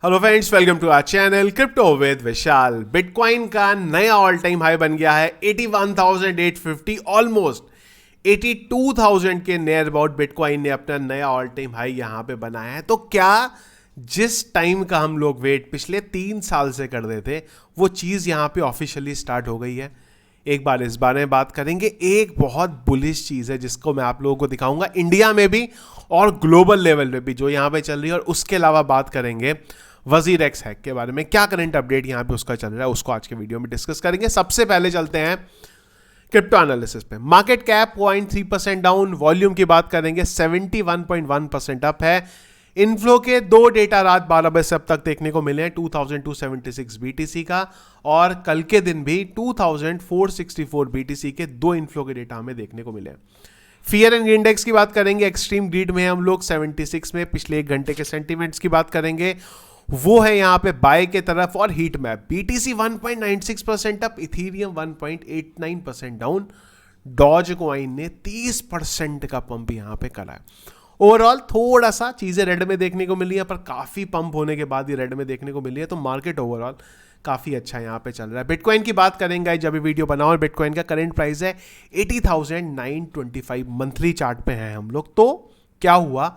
Hello friends, welcome to our channel crypto with Vishal. Bitcoin का नया all time high बन गया है 81,850, ऑलमोस्ट 82,000 के नियर अबाउट बिटकॉइन ने अपना नया ऑल टाइम हाई यहां पे बनाया है। तो क्या जिस टाइम का हम लोग वेट पिछले 3 साल से कर रहे थे वो चीज़ यहां पे ऑफिशियली स्टार्ट हो गई है? एक बार इस बारे में बात करेंगे। एक बहुत बुलिश चीज़ है जिसको मैं आप लोगों को दिखाऊंगा इंडिया में भी और ग्लोबल लेवल पे भी जो यहाँ पे चल रही है। और उसके अलावा बात करेंगे वजीर एक्स हैक के बारे में, क्या करंट अपडेट यहाँ पे उसका चल रहा है, उसको आज के वीडियो में डिस्कस करेंगे। सबसे पहले चलते हैं क्रिप्टो एनालिसिस पे। मार्केट कैप 0.3% डाउन, वॉल्यूम की बात करेंगे 71.1% अप है। इनफ्लो के 2 डेटा रात 12 बजे से अब तक देखने को मिले हैं, 2276 बीटीसी का, और कल के दिन भी 2464 बीटीसी के 2 इनफ्लो के डेटा हमें देखने को मिले हैं। फियर एंड इंडेक्स की बात करेंगे, एक्सट्रीम ग्रीड में हम लोग 76 में। पिछले 1 घंटे के सेंटीमेंट्स की बात करेंगे, वो है यहां पे बाय के तरफ। और heat map BTC 1.96% up, Ethereum 1.89% down, Doge coin ने 30% का पंप यहां पे करा है। ओवरऑल थोड़ा सा चीजें रेड में देखने को मिली है, पर काफी पंप होने के बाद ही रेड में देखने को मिली है। तो मार्केट ओवरऑल काफी अच्छा यहां पे चल रहा है। बिटकॉइन की बात करेंगे जब वीडियो बनाओ, बिटकॉइन का करंट प्राइस है 80,925, मंथली चार्ट पे हैं हम लोग। तो क्या हुआ,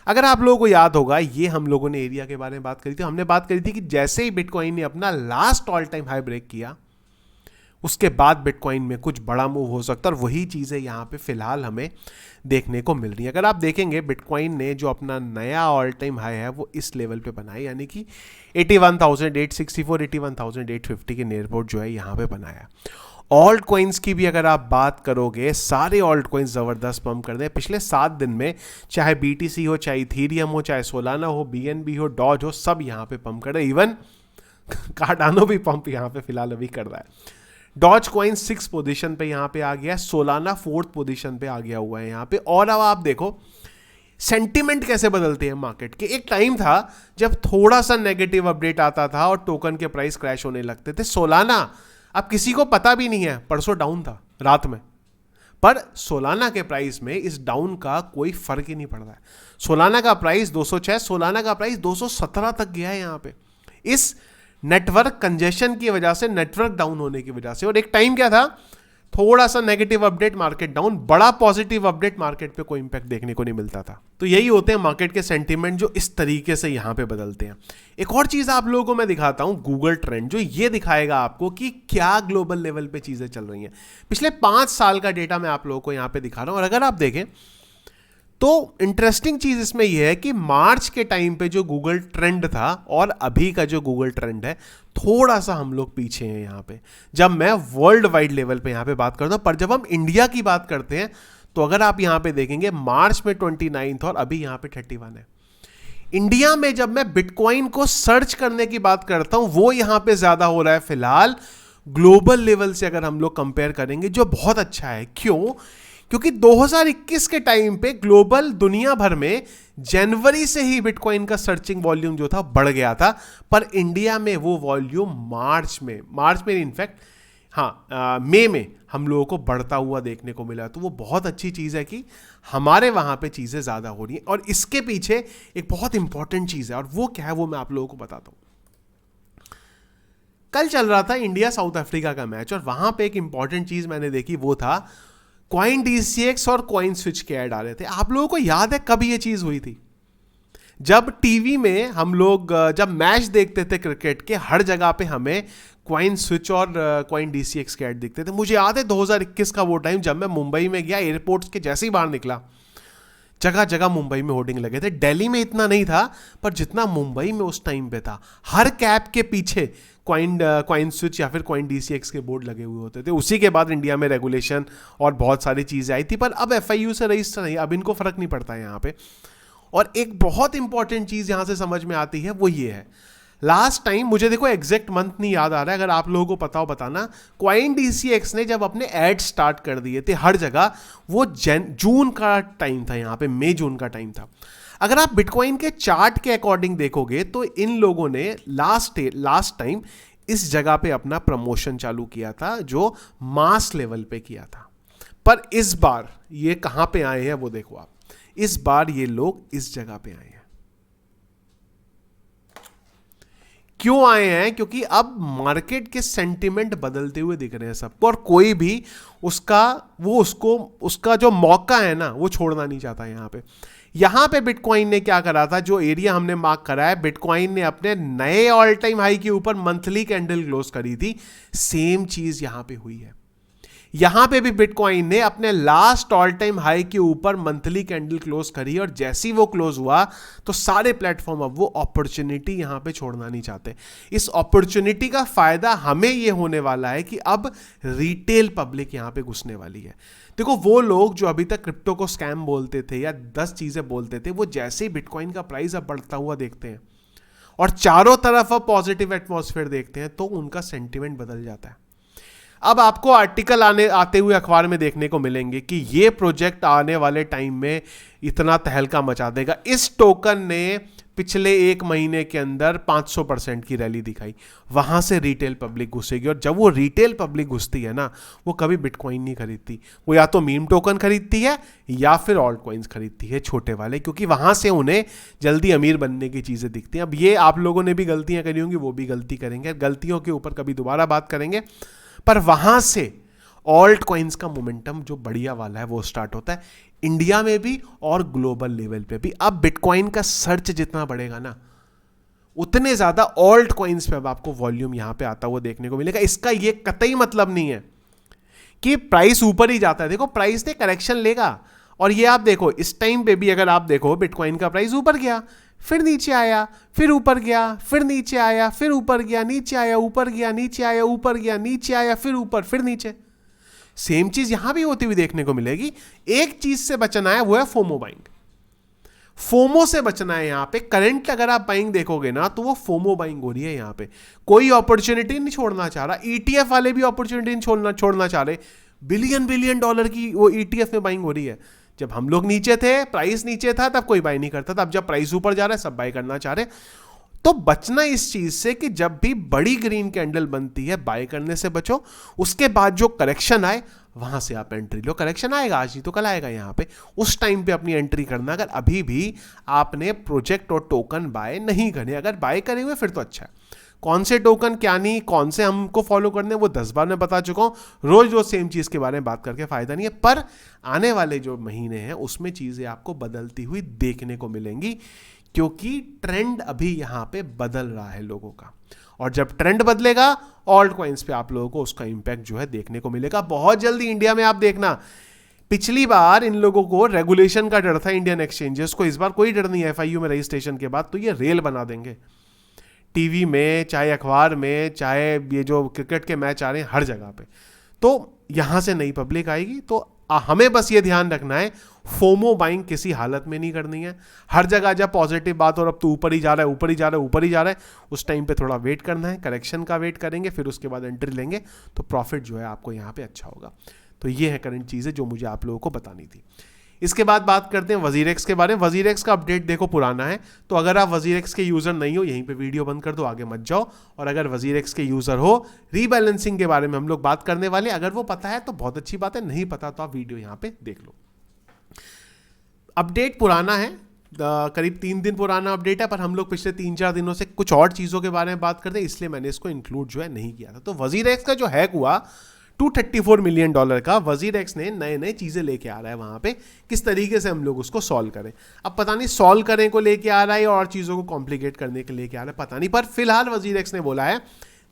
अगर आप लोगों को याद होगा, ये हम लोगों ने एरिया के बारे में बात करी थी। हमने बात करी थी कि जैसे ही बिटकॉइन ने अपना last all time high break किया, उसके बाद बिटकॉइन में कुछ बड़ा मूव हो सकता है। और वही चीज़ें यहाँ पे फिलहाल हमें देखने को मिल रही है। अगर आप देखेंगे, बिटकॉइन ने जो अपना नया ऑल टाइम हाई है वो इस लेवल पे बनाया, यानी कि 81,864 81,850 के नियर अबाउट जो है यहाँ पे बनाया। ऑल्ट कॉइन्स की भी अगर आप बात करोगे, सारे ऑल्ट कॉइन्स जबरदस्त पंप कर रहे हैं पिछले 7 दिन में। चाहे बीटीसी हो, चाहे इथीरियम हो, चाहे सोलाना हो, बीएनबी हो, डॉज हो, सब यहाँ पे पंप कर रहे हैं। इवन कार्डानो भी पंप यहाँ पे फिलहाल अभी कर रहा है। डॉज कॉइन 6 पोजीशन पे यहाँ पे आ गया है, सोलाना 4th पोजीशन पे आ गया हुआ है यहाँ पे। और अब आप देखो सेंटिमेंट कैसे बदलते हैं मार्केट के। एक टाइम था जब थोड़ा सा नेगेटिव अपडेट आता था और टोकन के प्राइस क्रैश होने लगते थे। सोलाना अब किसी को पता भी नहीं है, परसों डाउन था रात में, पर सोलाना के प्राइस में इस डाउन का कोई फर्क ही नहीं पड़ रहा है। सोलाना का प्राइस 206, सोलाना का प्राइस 217 तक गया है यहाँ पे, इस नेटवर्क कंजेशन की वजह से, नेटवर्क डाउन होने की वजह से। और एक टाइम क्या था, थोड़ा सा नेगेटिव अपडेट मार्केट डाउन, बड़ा पॉजिटिव अपडेट मार्केट पे कोई इंपैक्ट देखने को नहीं मिलता था। तो यही होते हैं मार्केट के सेंटीमेंट जो इस तरीके से यहां पे बदलते हैं। एक और चीज आप लोगों को मैं दिखाता हूं, गूगल ट्रेंड, जो ये दिखाएगा आपको कि क्या ग्लोबल लेवल पे चीजें चल रही हैं। पिछले 5 साल का डेटा मैं आप लोगों को यहां पे दिखा रहा हूं। और अगर आप देखें तो इंटरेस्टिंग चीज इसमें यह है कि मार्च के टाइम पे जो गूगल ट्रेंड था और अभी का जो गूगल ट्रेंड है, थोड़ा सा हम लोग पीछे हैं यहाँ पे, जब मैं वर्ल्ड वाइड लेवल पे यहाँ पे बात करता हूँ। पर जब हम इंडिया की बात करते हैं तो अगर आप यहाँ पे देखेंगे, मार्च में 29 और अभी यहाँ पे 31 है। इंडिया में जब मैं बिटकॉइन को सर्च करने की बात करता हूँ, वो यहाँ पे ज्यादा हो रहा है फिलहाल ग्लोबल लेवल से अगर हम लोग कंपेयर करेंगे, जो बहुत अच्छा है। क्यों? क्योंकि 2021 के टाइम पे ग्लोबल दुनिया भर में जनवरी से ही बिटकॉइन का सर्चिंग वॉल्यूम जो था बढ़ गया था, पर इंडिया में वो वॉल्यूम मार्च में इनफैक्ट मई में हम लोगों को बढ़ता हुआ देखने को मिला। तो वो बहुत अच्छी चीज़ है कि हमारे वहाँ पे चीज़ें ज़्यादा हो रही हैं। और इसके पीछे एक बहुत इंपॉर्टेंट चीज़ है, और वो क्या है वो मैं आप लोगों को बताता हूँ। कल चल रहा था इंडिया साउथ अफ्रीका का मैच, और वहाँ पे एक इंपॉर्टेंट चीज़ मैंने देखी, वो था कॉइन डीसीएक्स और कॉइन स्विच के ऐड आ रहे थे। आप लोगों को याद है कब ये चीज हुई थी? जब टीवी में हम लोग जब मैच देखते थे क्रिकेट के, हर जगह पे हमें कॉइन स्विच और कॉइन डीसीएक्स के ऐड दिखते थे। मुझे याद है 2021 का वो टाइम, जब मैं मुंबई में गया, एयरपोर्ट के जैसे ही बाहर निकला, जगह जगह मुंबई में होर्डिंग लगे थे। दिल्ली में इतना नहीं था, पर जितना मुंबई में उस टाइम पे था, हर कैप के पीछे कॉइन स्विच या फिर कॉइन डीसीएक्स के बोर्ड लगे हुए होते थे। उसी के बाद इंडिया में रेगुलेशन और बहुत सारी चीज़ें आई थी, पर अब एफआईयू से रजिस्टर नहीं, अब इनको फर्क नहीं पड़ता है यहाँ पे। और एक बहुत इंपॉर्टेंट चीज़ यहाँ से समझ में आती है, वो ये है, लास्ट टाइम, मुझे देखो एग्जैक्ट मंथ नहीं याद आ रहा है, अगर आप लोगों को पता हो बताना, कॉइन डीसीएक्स ने जब अपने एड स्टार्ट कर दिए थे हर जगह, वो जून का टाइम था, यहाँ पे मई जून का टाइम था। अगर आप बिटकॉइन के चार्ट के अकॉर्डिंग देखोगे तो इन लोगों ने लास्ट टाइम इस जगह पे अपना प्रमोशन चालू किया था, जो मास लेवल पे किया था। पर इस बार ये कहां पे आए हैं वो देखो आप। इस बार ये लोग इस जगह पे आए हैं। क्यों आए हैं? क्योंकि अब मार्केट के सेंटिमेंट बदलते हुए दिख रहे हैं सबको, और कोई भी उसका जो मौका है ना वो छोड़ना नहीं चाहता। यहां पे बिटकॉइन ने क्या करा था, जो एरिया हमने मार्क करा है, बिटकॉइन ने अपने नए ऑल टाइम हाई के ऊपर मंथली कैंडल क्लोज करी थी। सेम चीज यहां पे हुई है। यहां पे भी बिटकॉइन ने अपने लास्ट ऑल टाइम हाई के ऊपर मंथली कैंडल क्लोज करी, और जैसे ही वो क्लोज हुआ तो सारे प्लेटफॉर्म अब वो अपॉर्चुनिटी यहां पे छोड़ना नहीं चाहते। इस अपॉर्चुनिटी का फायदा हमें ये होने वाला है कि अब रिटेल पब्लिक यहां पे घुसने वाली है। देखो, वो लोग जो अभी तक क्रिप्टो को स्कैम बोलते थे या 10 चीजें बोलते थे, वो जैसे ही बिटकॉइन का प्राइस अब बढ़ता हुआ देखते हैं और चारों तरफ अब पॉजिटिव एटमॉस्फेयर देखते हैं, तो उनका सेंटिमेंट बदल जाता है। अब आपको आर्टिकल आते हुए अखबार में देखने को मिलेंगे कि ये प्रोजेक्ट आने वाले टाइम में इतना तहलका मचा देगा। इस टोकन ने पिछले 1 महीने के अंदर 500% की रैली दिखाई। वहां से रिटेल पब्लिक घुसेगी, और जब वो रिटेल पब्लिक घुसती है ना, वो कभी बिटकॉइन नहीं खरीदती। वो या तो मीम टोकन खरीदती है या फिर ऑल्ट कॉइन्स खरीदती है, छोटे वाले, क्योंकि वहां से उन्हें जल्दी अमीर बनने की चीजें दिखती हैं। अब ये आप लोगों ने भी गलतियां करी होंगी, वो भी गलती करेंगे, गलतियों के ऊपर कभी दोबारा बात करेंगे। पर वहां से ऑल्ट कॉइन्स का मोमेंटम जो बढ़िया वाला है वो स्टार्ट होता है, इंडिया में भी और ग्लोबल लेवल पे भी। अब बिटकॉइन का सर्च जितना बढ़ेगा ना, उतने ज्यादा ऑल्ट कॉइन्स पे अब आपको वॉल्यूम यहां पे आता हुआ देखने को मिलेगा। इसका ये कतई मतलब नहीं है कि प्राइस ऊपर ही जाता है। देखो, प्राइस ने करेक्शन लेगा, और ये आप देखो इस टाइम पे भी अगर आप देखो, बिटकॉइन का प्राइस ऊपर गया, फिर नीचे आया, फिर ऊपर गया, फिर नीचे आया, फिर ऊपर गया, नीचे आया, ऊपर गया, नीचे आया, ऊपर गया, नीचे आया, फिर ऊपर, फिर नीचे। सेम चीज यहां भी होती हुई देखने को मिलेगी। एक चीज से बचना है, वो है फोमो बाइंग। फोमो से बचना है यहां पे। करंट अगर आप बाइंग देखोगे ना, तो वो फोमो बाइंग हो रही है यहां पे। कोई अपॉर्चुनिटी नहीं छोड़ना चाह रहा। ईटीएफ वाले भी अपॉर्चुनिटी नहीं छोड़ना चाह रहे। बिलियन डॉलर की वो ईटीएफ में बाइंग हो रही है। जब हम लोग नीचे थे, प्राइस नीचे था, तब कोई बाय नहीं करता था। अब जब प्राइस ऊपर जा रहा है, सब बाय करना चाह रहे। तो बचना इस चीज से कि जब भी बड़ी ग्रीन कैंडल बनती है, बाय करने से बचो। उसके बाद जो करेक्शन आए, वहां से आप एंट्री लो। करेक्शन आएगा, आज नहीं तो कल आएगा यहां पे, उस टाइम पे अपनी एंट्री करना। अगर अभी भी आपने प्रोजेक्ट और टोकन बाय नहीं करे, अगर बाय करे हुए फिर तो अच्छा है। कौन से टोकन क्या नहीं, कौन से हमको फॉलो करने, वो 10 बार मैं बता चुका हूं। रोज रोज सेम चीज के बारे में बात करके फायदा नहीं है। पर आने वाले जो महीने हैं उसमें चीजें आपको बदलती हुई देखने को मिलेंगी, क्योंकि ट्रेंड अभी यहां पे बदल रहा है लोगों का। और जब ट्रेंड बदलेगा, ऑल्ट कॉइन्स पे आप लोगों को उसका इंपैक्ट जो है देखने को मिलेगा बहुत जल्दी। इंडिया में आप देखना, पिछली बार इन लोगों को रेगुलेशन का डर था, इंडियन एक्सचेंजेस को। इस बार कोई डर नहीं है। एफआईयू में रजिस्ट्रेशन के बाद तो ये रेल बना देंगे। टीवी में, चाहे अखबार में, चाहे ये जो क्रिकेट के मैच आ रहे हैं, हर जगह पे। तो यहां से नई पब्लिक आएगी। तो हमें बस ये ध्यान रखना है, फोमो बाइंग किसी हालत में नहीं करनी है। हर जगह जब पॉजिटिव बात, और अब तो ऊपर ही जा रहा है, ऊपर ही जा रहा है, ऊपर ही जा रहा है, उस टाइम पे थोड़ा वेट करना है। करेक्शन का वेट करेंगे, फिर उसके बाद एंट्री लेंगे, तो प्रॉफिट जो है आपको यहाँ पे अच्छा होगा। तो ये है करंट चीज़ें जो मुझे आप लोगों को बतानी थी। इसके बाद बात करते हैं वजीरेक्स के बारे में। वजीरेक्स का अपडेट देखो पुराना है, तो अगर आप वजीरेक्स के यूजर नहीं हो, यहीं पे वीडियो बंद कर दो, आगे मत जाओ। और अगर वजीरेक्स के यूजर हो, रीबैलेंसिंग के बारे में हम लोग बात करने वाले। अगर वो पता है तो बहुत अच्छी बात है, नहीं पता तो आप वीडियो यहां पे देख लो। अपडेट पुराना है, करीब 3 दिन पुराना अपडेट है, पर हम लोग पिछले 3-4 दिनों से कुछ और चीजों के बारे में बात करते हैं, इसलिए मैंने इसको इंक्लूड जो है नहीं किया था। तो वजीरेक्स का जो हैक हुआ $234 मिलियन का, वजीरेक्स ने नए नए चीजें लेके आ रहा है वहां पे। किस तरीके से हम लोग उसको सॉल्व करें, अब पता नहीं सॉल्व करें को लेके आ रहा है और चीजों को कॉम्प्लिकेट करने के लेके आ रहा है, पता नहीं। पर फिलहाल वजीरेक्स ने बोला है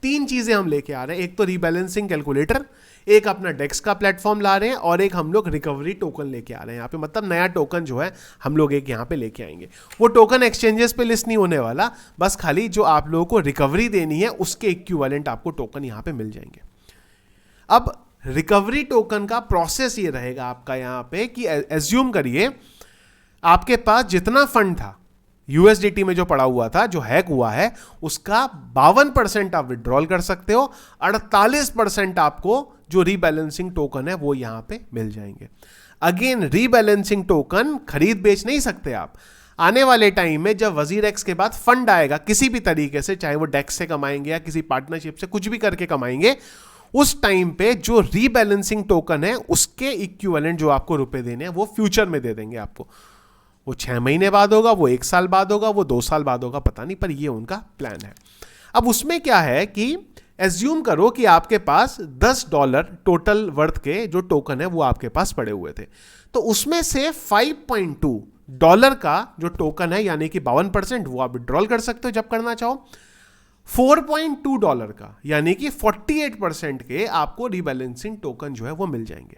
3 चीजें हम लेके आ रहे हैं। एक तो रीबैलेंसिंग कैलकुलेटर, एक अपना डेक्स का प्लेटफॉर्म ला रहे हैं, और एक हम लोग रिकवरी टोकन लेके आ रहे हैं यहाँ पे। मतलब नया टोकन जो है हम लोग एक यहाँ पे लेके आएंगे। वो टोकन एक्सचेंजेस पे लिस्ट नहीं होने वाला, बस खाली जो आप लोगों को रिकवरी देनी है उसके इक्विवेलेंट आपको टोकन यहाँ पे मिल जाएंगे। अब रिकवरी टोकन का प्रोसेस ये रहेगा आपका यहाँ पे कि एज्यूम करिए आपके पास जितना फंड था यूएसडीटी में जो पड़ा हुआ था, जो हैक हुआ है, उसका 52% आप विड्रॉल कर सकते हो, 48% आपको जो रीबैलेंसिंग टोकन है वो यहां पे मिल जाएंगे। अगेन रीबैलेंसिंग टोकन खरीद बेच नहीं सकते आप। आने वाले टाइम में जब वजीरेक्स के बाद फंड आएगा किसी भी तरीके से, चाहे वो डेक्स से कमाएंगे या किसी पार्टनरशिप से, कुछ भी करके कमाएंगे, उस टाइम पे जो रीबैलेंसिंग टोकन है उसके इक्विवेलेंट जो आपको रुपए देने हैं वो फ्यूचर में दे देंगे आपको। वो 6 महीने बाद होगा, वो 1 साल बाद होगा, वो 2 साल बाद होगा, पता नहीं, पर ये उनका प्लान है। अब उसमें क्या है कि एज्यूम करो कि आपके पास $10 टोटल वर्थ के जो टोकन है वो आपके पास पड़े हुए थे, तो उसमें से $5.2 का जो टोकन है यानी कि 52% वो आप विड्रॉल कर सकते हो जब करना चाहो। $4.2 का यानी कि 48% के आपको रीबैलेंसिंग टोकन जो है वो मिल जाएंगे।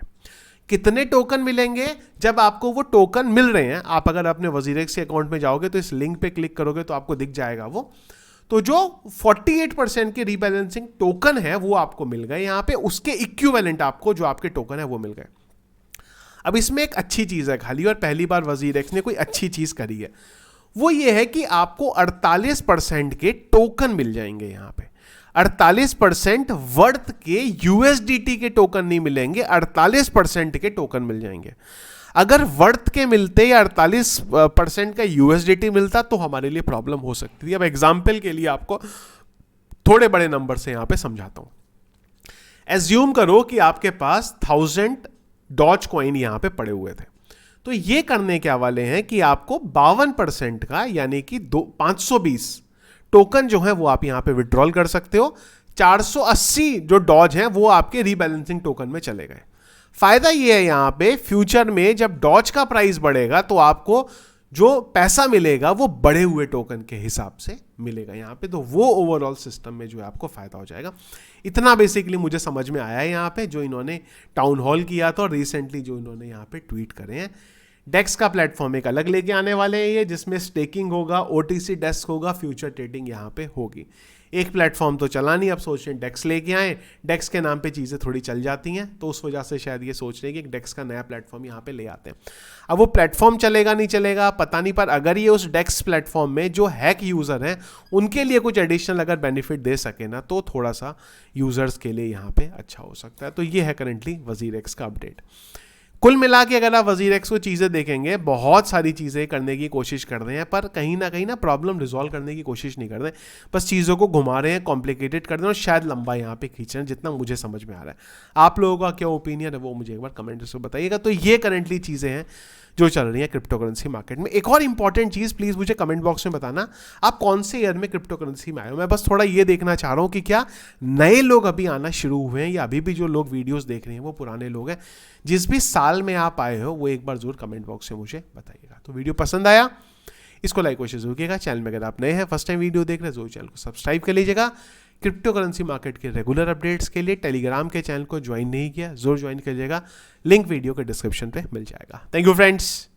कितने टोकन मिलेंगे? जब आपको वो टोकन मिल रहे हैं, आप अगर अपने WazirX के अकाउंट में जाओगे तो इस लिंक पे क्लिक करोगे तो आपको दिख जाएगा वो, तो जो 48% के रीबैलेंसिंग टोकन है वो आपको मिल गए यहां पे, उसके इक्विवेलेंट आपको जो आपके टोकन है वो मिल गए। अब इसमें एक अच्छी चीज है खाली, और पहली बार WazirX ने कोई अच्छी चीज करी है, वो ये है कि आपको 48% के टोकन मिल जाएंगे यहां पे। 48% वर्थ के USDT के टोकन नहीं मिलेंगे, 48% के टोकन मिल जाएंगे। अगर वर्थ के मिलते या 48% का USDT मिलता तो हमारे लिए प्रॉब्लम हो सकती थी। अब एग्जाम्पल के लिए आपको थोड़े बड़े नंबर से यहां पे समझाता हूं। एज्यूम करो कि आपके पास 1000 डॉज कॉइन यहां पे पड़े हुए थे, तो ये करने क्या वाले हैं कि आपको 52% का यानी कि 520 टोकन जो है वो आप यहां पे विड्रॉल कर सकते हो। 480 जो डॉज हैं वो आपके रीबैलेंसिंग टोकन में चले गए। फायदा ये है यहां पे, फ्यूचर में जब डॉज का प्राइस बढ़ेगा तो आपको जो पैसा मिलेगा वो बढ़े हुए टोकन के हिसाब से मिलेगा यहां पे, तो वो ओवरऑल सिस्टम में जो है आपको फायदा हो जाएगा। इतना बेसिकली मुझे समझ में आया है यहां पे, जो इन्होंने टाउन हॉल किया था और रिसेंटली जो इन्होंने यहां पे ट्वीट करे हैं। डेक्स का प्लेटफॉर्म एक अलग लेके आने वाले हैं ये, जिसमें स्टेकिंग होगा, OTC डेस्क होगा, फ्यूचर ट्रेडिंग यहाँ पे होगी। एक प्लेटफॉर्म तो चला नहीं, अब सोच रहे हैं डेक्स लेके आए। डेक्स के नाम पे चीज़ें थोड़ी चल जाती हैं, तो उस वजह से शायद ये सोच रहे हैं कि डेक्स का नया प्लेटफॉर्म यहाँ पे ले आते हैं। अब वो प्लेटफॉर्म चलेगा नहीं चलेगा पता नहीं, पर अगर ये उस डेक्स प्लेटफॉर्म में जो हैक यूज़र हैं उनके लिए कुछ एडिशनल अगर बेनिफिट दे सके ना, तो थोड़ा सा यूज़र्स के लिए यहाँ पे अच्छा हो सकता है। तो ये है करंटली WazirX का अपडेट। कुल मिला के अगर आप WazirX को चीज़ें देखेंगे, बहुत सारी चीज़ें करने की कोशिश कर रहे हैं, पर कहीं ना प्रॉब्लम रिजॉल्व करने की कोशिश नहीं कर रहे हैं, बस चीज़ों को घुमा रहे हैं, कॉम्प्लिकेटेड कर रहे हैं और शायद लंबा यहाँ पे खींच रहे हैं, जितना मुझे समझ में आ रहा है। आप लोगों का क्या ओपिनियन है वो मुझे एक बार कमेंट से बताइएगा। तो ये करंटली चीज़ें हैं जो चल रही है क्रिप्टो करेंसी मार्केट में। एक और इंपॉर्टेंट चीज़ प्लीज़ मुझे कमेंट बॉक्स में बताना, आप कौन से ईयर में क्रिप्टो करेंसी में आए हो। मैं बस थोड़ा ये देखना चाह रहा हूँ कि क्या नए लोग अभी आना शुरू हुए हैं या अभी भी जो लोग वीडियोस देख रहे हैं वो पुराने लोग हैं। जिस भी साल में आप आए हो वो एक बार जरूर कमेंट बॉक्स में मुझे बताइएगा। तो वीडियो पसंद आया इसको लाइक और शेयर जरूर कीजिएगा। चैनल में अगर आप नए हैं, फर्स्ट टाइम वीडियो देख रहे हैं, जरूर चैनल को सब्सक्राइब कर लीजिएगा। क्रिप्टो करेंसी मार्केट के रेगुलर अपडेट्स के लिए टेलीग्राम के चैनल को ज्वाइन नहीं किया, जरूर ज्वाइन करिएगा, लिंक वीडियो के डिस्क्रिप्शन पे मिल जाएगा। Thank you friends.